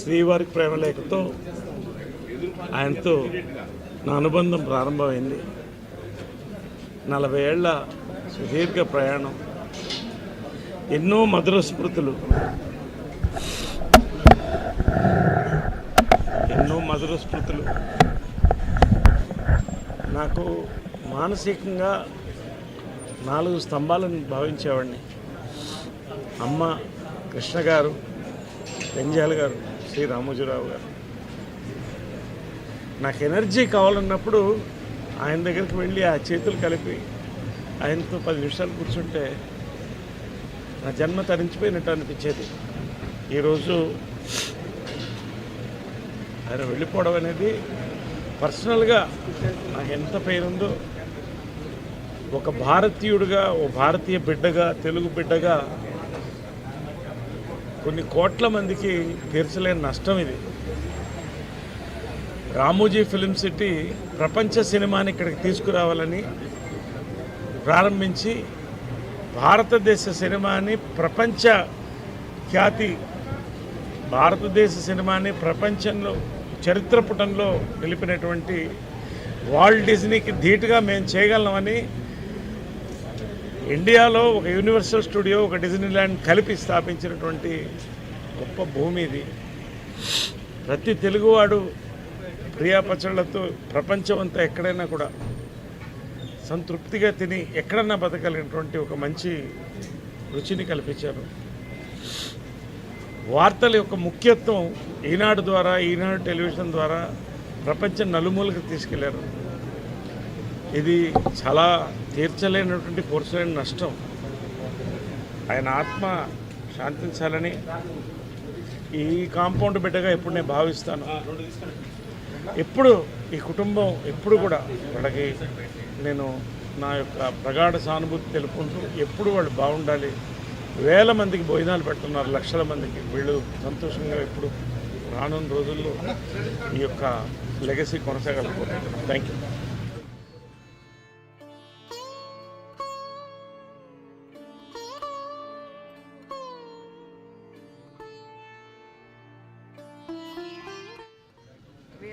శ్రీవారి ప్రేమలేఖతో ఆయనతో నా అనుబంధం ప్రారంభమైంది. 40 ఏళ్ల సుదీర్ఘ ప్రయాణం, ఎన్నో మధుర స్మృతులు, నాకు మానసికంగా 4 స్తంభాలను భావించేవాడిని. అమ్మ కృష్ణ గారు, పెంజాల గారు, శ్రీ రామోజీరావు గారు. నాకు ఎనర్జీ కావాలన్నప్పుడు ఆయన దగ్గరికి వెళ్ళి ఆ చేతులు కలిపి ఆయనతో 10 నిమిషాలు కూర్చుంటే నా జన్మ తరించిపోయినట్టు అనిపించేది. ఈరోజు ఆయన వెళ్ళిపోవడం అనేది పర్సనల్గా నాకు ఎంత పేరుందో, ఒక భారతీయుడిగా, ఓ భారతీయ బిడ్డగా, తెలుగు బిడ్డగా కొన్ని కోట్ల మందికి తీర్చలేని నష్టం ఇది. రామోజీ ఫిలిం సిటీ ప్రపంచ సినిమాని ఇక్కడికి తీసుకురావాలని ప్రారంభించి భారతదేశ సినిమాని ప్రపంచ ఖ్యాతి, భారతదేశ సినిమాని ప్రపంచంలో చరిత్ర పుటంలో నిలిపినటువంటి వాల్ట్ డిజ్నీకి ధీటుగా మేము చేయగలమని ఇండియాలో ఒక యూనివర్సల్ స్టూడియో, ఒక డిజ్నీల్యాండ్ కలిపి స్థాపించినటువంటి గొప్ప భూమి ఇది. ప్రతి తెలుగువాడు ప్రియా పచ్చళ్లతో ప్రపంచం అంతా ఎక్కడైనా కూడా సంతృప్తిగా తిని ఎక్కడన్నా బతకలిగినటువంటి ఒక మంచి రుచిని కల్పించారు. వార్తల యొక్క ముఖ్యత్వం ఈనాడు ద్వారా, ఈనాడు టెలివిజన్ ద్వారా ప్రపంచం నలుమూలకు తీసుకెళ్లారు. ఇది చాలా తీర్చలేనటువంటి పూర్చలేని నష్టం. ఆయన ఆత్మ శాంతించాలని ఈ కాంపౌండ్ బిడ్డగా ఎప్పుడు నేను భావిస్తాను. ఎప్పుడు ఈ కుటుంబం ఎప్పుడు కూడా వాళ్ళకి నేను నా యొక్క ప్రగాఢ సానుభూతి తెలుపుకుంటూ, ఎప్పుడు వాళ్ళు బాగుండాలి. వేల మందికి భోజనాలు పెడుతున్నారు, లక్షల మందికి. వీళ్ళు సంతోషంగా ఎప్పుడు రానున్న రోజుల్లో ఈ యొక్క లెగసీ కొనసాగలుగుతారు. Thank you.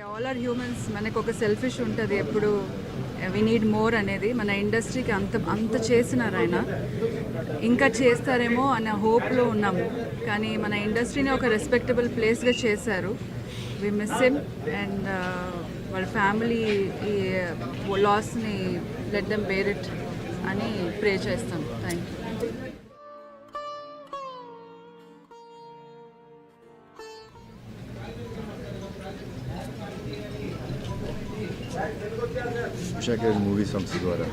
All are humans. మనకు ఒక సెల్ఫిష్ ఉంటుంది ఎప్పుడు, వి నీడ్ మోర్ అనేది. మన ఇండస్ట్రీకి అంత చేసినారు ఆయన, ఇంకా చేస్తారేమో అనే హోప్లో ఉన్నాము. కానీ మన ఇండస్ట్రీని ఒక రెస్పెక్టబుల్ ప్లేస్గా చేశారు. వి మిస్ హిమ్ అండ్ వాళ్ళ ఫ్యామిలీ ఈ లాస్ని లెట్ దెమ్ బేర్ ఇట్ అని ప్రే చేస్తాం. Thank you. Usha Kiran movie సంస్థ ద్వారా,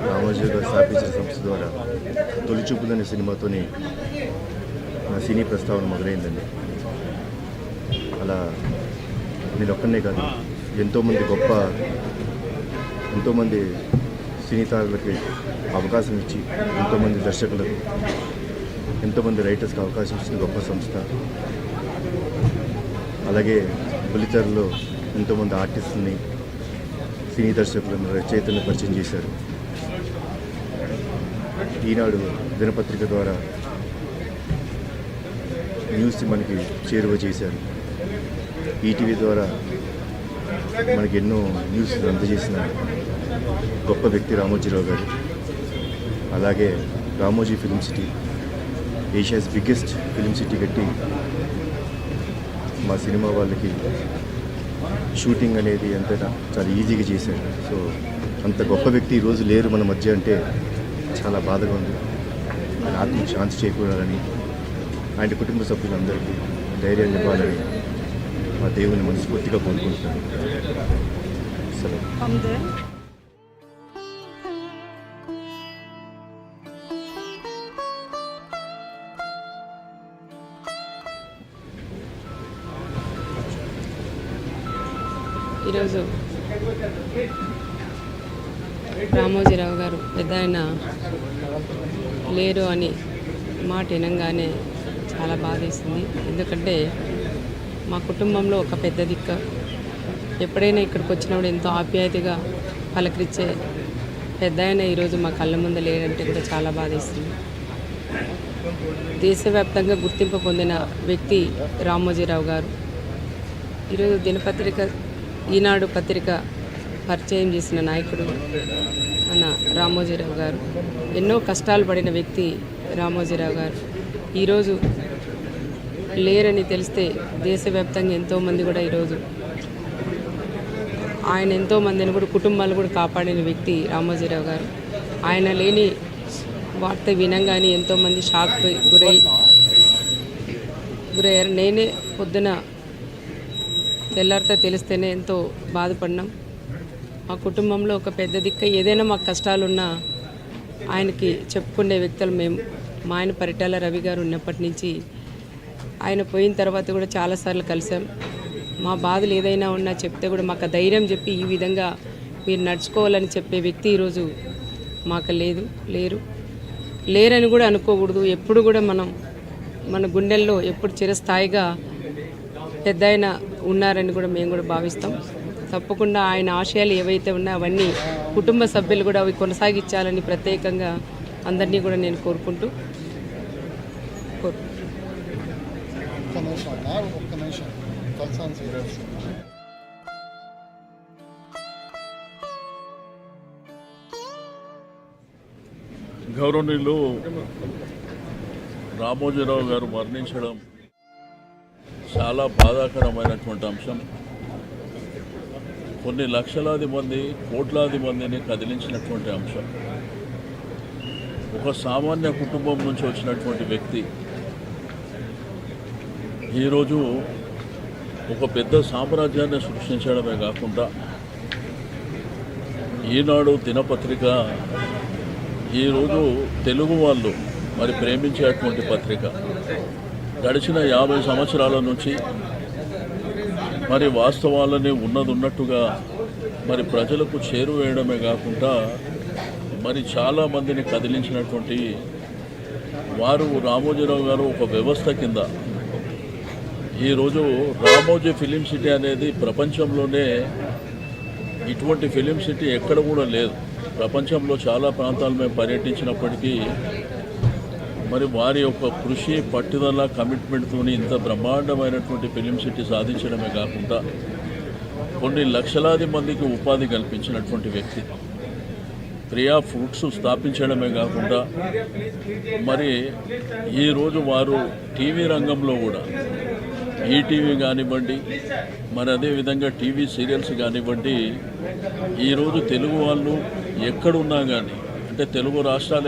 రామోజీ గారు స్థాపించిన సంస్థ ద్వారా తొలి చూపులనే సినిమాతోనే నా సినీ ప్రస్తావన మొదలైందండి. అలా నేను ఒక్కనే కాదు, ఎంతోమంది సినీ తారులకి అవకాశం ఇచ్చి, ఎంతోమంది దర్శకులకు, ఎంతోమంది రైటర్స్కి అవకాశం ఇచ్చిన గొప్ప సంస్థ. అలాగే బుల్లితెరలో ఎంతోమంది ఆర్టిస్టులని, సినీ దర్శకులను, రచయితలను పరిచయం చేశారు. ఈనాడు దినపత్రిక ద్వారా న్యూస్ మనకి చేరువ చేశారు. ఈటీవీ ద్వారా మనకి ఎన్నో న్యూస్ అందజేసిన గొప్ప వ్యక్తి రామోజీరావు గారు. అలాగే Ramoji film city, Asia's biggest film city కట్టి మా సినిమా వాళ్ళకి షూటింగ్ అనేది అంతటా చాలా ఈజీగా చేశాడు. సో అంత గొప్ప వ్యక్తి ఈరోజు లేరు మన మధ్య అంటే చాలా బాధగా ఉంది. ఆయన ఆత్మకు శాంతి చేకూరాలని, ఆయన కుటుంబ సభ్యులందరికీ ధైర్యాన్ని ఇవ్వాలని మా దేవుని మనస్ఫూర్తిగా కోరుకుంటున్నాను. సరే. ఈరోజు రామోజీరావు గారు పెద్ద ఆయన లేరు అని మాట వినంగానే చాలా బాధేస్తుంది. ఎందుకంటే మా కుటుంబంలో ఒక పెద్ద దిక్కు, ఎప్పుడైనా ఇక్కడికి వచ్చినప్పుడు ఎంతో ఆప్యాయతగా పలకరించే పెద్ద ఆయన ఈరోజు మా కళ్ళ ముందు లేడంటే కూడా చాలా బాధేస్తుంది. దేశవ్యాప్తంగా గుర్తింపు పొందిన వ్యక్తి రామోజీరావు గారు. ఈరోజు దినపత్రిక ఈనాడు పత్రిక పరిచయం చేసిన నాయకుడు మన రామోజీరావు గారు. ఎన్నో కష్టాలు పడిన వ్యక్తి రామోజీరావు గారు. ఈరోజు లేరని తెలిస్తే దేశవ్యాప్తంగా ఎంతోమంది కూడా ఈరోజు ఆయన ఎంతోమందిని కూడా కుటుంబాలు కూడా కాపాడిన వ్యక్తి రామోజీరావు గారు. ఆయన లేని వార్త వినంగానే ఎంతోమంది షాక్కి గురయ్యారు. నేనే పొద్దున తెల్లారితో తెలిస్తేనే ఎంతో బాధపడినాం. మా కుటుంబంలో ఒక పెద్ద దిక్క ఏదైనా మాకు కష్టాలున్నా ఆయనకి చెప్పుకునే వ్యక్తులు మేము. మా ఆయన పరిటాల రవి గారు ఉన్నప్పటి నుంచి ఆయన పోయిన తర్వాత కూడా చాలాసార్లు కలిసాం. మా బాధలు ఏదైనా ఉన్నా చెప్తే కూడా మాకు ధైర్యం చెప్పి ఈ విధంగా మీరు నడుచుకోవాలని చెప్పే వ్యక్తి ఈరోజు మాకు లేరని కూడా అనుకోకూడదు. ఎప్పుడు కూడా మన గుండెల్లో ఎప్పుడు చిరస్థాయిగా పెద్ద ఆయన ఉన్నారని కూడా మేము కూడా భావిస్తాం. తప్పకుండా ఆయన ఆశయాలు ఏవైతే ఉన్నాయో అవన్నీ కుటుంబ సభ్యులు కూడా అవి కొనసాగించాలని ప్రత్యేకంగా అందరినీ కూడా నేను కోరుకుంటూ గౌరవనీయులు రామోజీరావు గారు మరణించడం చాలా బాధాకరమైనటువంటి అంశం. కొన్ని లక్షలాది మంది కోట్లాది మందిని కదిలించినటువంటి అంశం. ఒక సామాన్య కుటుంబం నుంచి వచ్చినటువంటి వ్యక్తి ఈరోజు ఒక పెద్ద సామ్రాజ్యాన్ని సృష్టించడమే కాకుండా ఈనాడు దినపత్రిక ఈరోజు తెలుగు వాళ్ళు మరి ప్రేమించేటువంటి పత్రిక. గడిచిన 50 సంవత్సరాల నుంచి మరి వాస్తవాలని ఉన్నట్టుగా మరి ప్రజలకు చేరువేయడమే కాకుండా మరి చాలామందిని కదిలించినటువంటి వారు రామోజీరావు గారు ఒక వ్యవస్థ కింద ఈరోజు రామోజీ ఫిలిం సిటీ అనేది ప్రపంచంలోనే ఇటువంటి ఫిలిం సిటీ ఎక్కడ కూడా లేదు. ప్రపంచంలో చాలా ప్రాంతాలు మేము పర్యటించినప్పటికీ మరి వారి యొక్క కృషి పట్టుదల కమిట్మెంట్తో ఇంత బ్రహ్మాండమైనటువంటి ఫిలిం సిటీ సాధించడమే కాకుండా కొన్ని లక్షలాది మందికి ఉపాధి కల్పించినటువంటి వ్యక్తి. ప్రియా ఫుడ్స్ స్థాపించడమే కాకుండా మరి ఈరోజు వారు టీవీ రంగంలో కూడా ఈటీవీ కానివ్వండి, మరి అదేవిధంగా టీవీ సీరియల్స్ కానివ్వండి, ఈరోజు తెలుగు వాళ్ళు ఎక్కడున్నా కానీ అంటే తెలుగు రాష్ట్రాలు